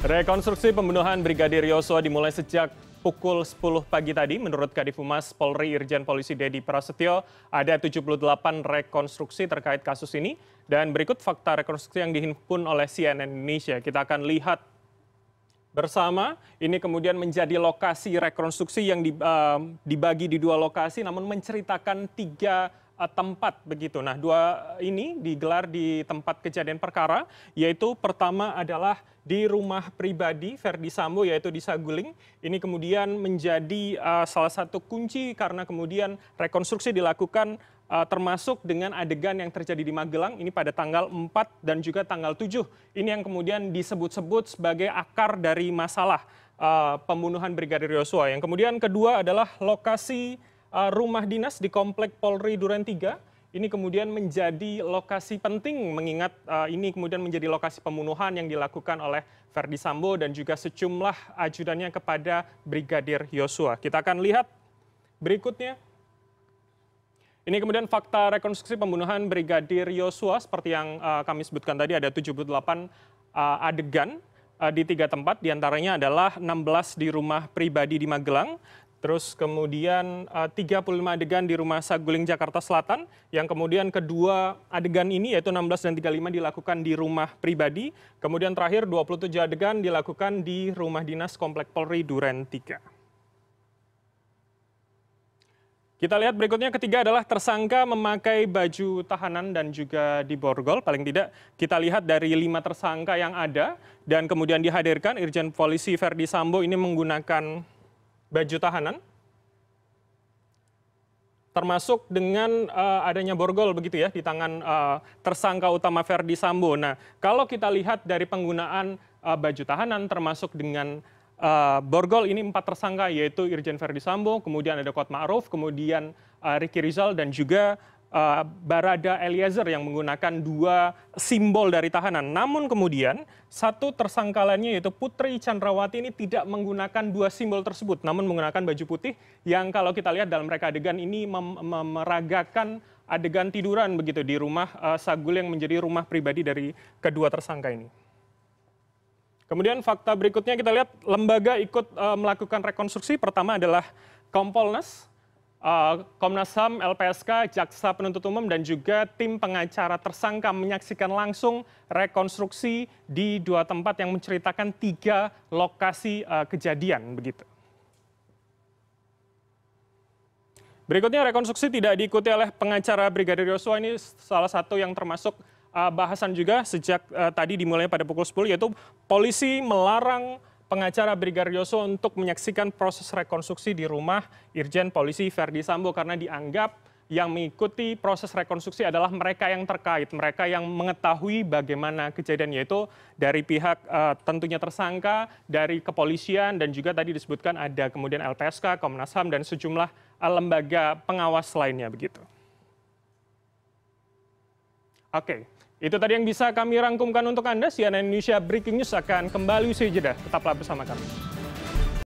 Rekonstruksi pembunuhan Brigadir Yosua dimulai sejak pukul 10 pagi tadi. Menurut Kadif Humas Polri Irjen Polisi Dedi Prasetyo, ada 78 rekonstruksi terkait kasus ini. Dan berikut fakta rekonstruksi yang dihimpun oleh CNN Indonesia. Kita akan lihat bersama. Ini kemudian menjadi lokasi rekonstruksi yang dibagi di dua lokasi, namun menceritakan tiga tempat begitu. Nah, dua ini digelar di tempat kejadian perkara, yaitu pertama adalah di rumah pribadi Verdi Sambo, yaitu di Saguling. Ini kemudian menjadi salah satu kunci karena kemudian rekonstruksi dilakukan termasuk dengan adegan yang terjadi di Magelang, ini pada tanggal 4 dan juga tanggal 7. Ini yang kemudian disebut-sebut sebagai akar dari masalah pembunuhan Brigadir Yosua. Yang kemudian kedua adalah lokasi rumah dinas di Komplek Polri Duren 3. Ini kemudian menjadi lokasi penting mengingat ini kemudian menjadi lokasi pembunuhan yang dilakukan oleh Verdi Sambo dan juga sejumlah ajudannya kepada Brigadir Yosua. Kita akan lihat berikutnya. Ini kemudian fakta rekonstruksi pembunuhan Brigadir Yosua seperti yang kami sebutkan tadi, ada 78 adegan di tiga tempat, diantaranya adalah 16 di rumah pribadi di Magelang, terus kemudian 35 adegan di rumah Saguling Jakarta Selatan, yang kemudian kedua adegan ini yaitu 16 dan 35 dilakukan di rumah pribadi, kemudian terakhir 27 adegan dilakukan di rumah dinas Komplek Polri Duren 3. Kita lihat berikutnya, ketiga adalah tersangka memakai baju tahanan dan juga diborgol. Paling tidak kita lihat dari 5 tersangka yang ada dan kemudian dihadirkan, Irjen Polisi Verdi Sambo ini menggunakan baju tahanan, termasuk dengan adanya borgol begitu ya di tangan tersangka utama Verdi Sambo. Nah, kalau kita lihat dari penggunaan baju tahanan termasuk dengan borgol, ini 4 tersangka yaitu Irjen Verdi Sambo, kemudian ada Kuat Ma'ruf, kemudian Ricky Rizal dan juga Barada Eliezer yang menggunakan 2 simbol dari tahanan. Namun kemudian satu tersangka lainnya yaitu Putri Chandrawati ini tidak menggunakan 2 simbol tersebut, namun menggunakan baju putih yang kalau kita lihat dalam reka adegan ini meragakan adegan tiduran begitu di rumah Saguling yang menjadi rumah pribadi dari kedua tersangka ini. Kemudian fakta berikutnya kita lihat lembaga ikut melakukan rekonstruksi. Pertama adalah Kompolnas, Komnas HAM, LPSK, Jaksa Penuntut Umum dan juga tim pengacara tersangka menyaksikan langsung rekonstruksi di 2 tempat yang menceritakan 3 lokasi kejadian begitu. Berikutnya rekonstruksi tidak diikuti oleh pengacara Brigadir Yosua, ini salah satu yang termasuk bahasan juga sejak tadi dimulai pada pukul 10, yaitu polisi melarang pengacara Brigadir Yosua untuk menyaksikan proses rekonstruksi di rumah Irjen Polisi Verdi Sambo karena dianggap yang mengikuti proses rekonstruksi adalah mereka yang terkait, mereka yang mengetahui bagaimana kejadian, yaitu dari pihak tentunya tersangka, dari kepolisian dan juga tadi disebutkan ada kemudian LPSK, Komnas HAM dan sejumlah lembaga pengawas lainnya begitu. Oke. Itu tadi yang bisa kami rangkumkan untuk Anda. CNN Indonesia Breaking News akan kembali usai jeda. Tetaplah bersama kami.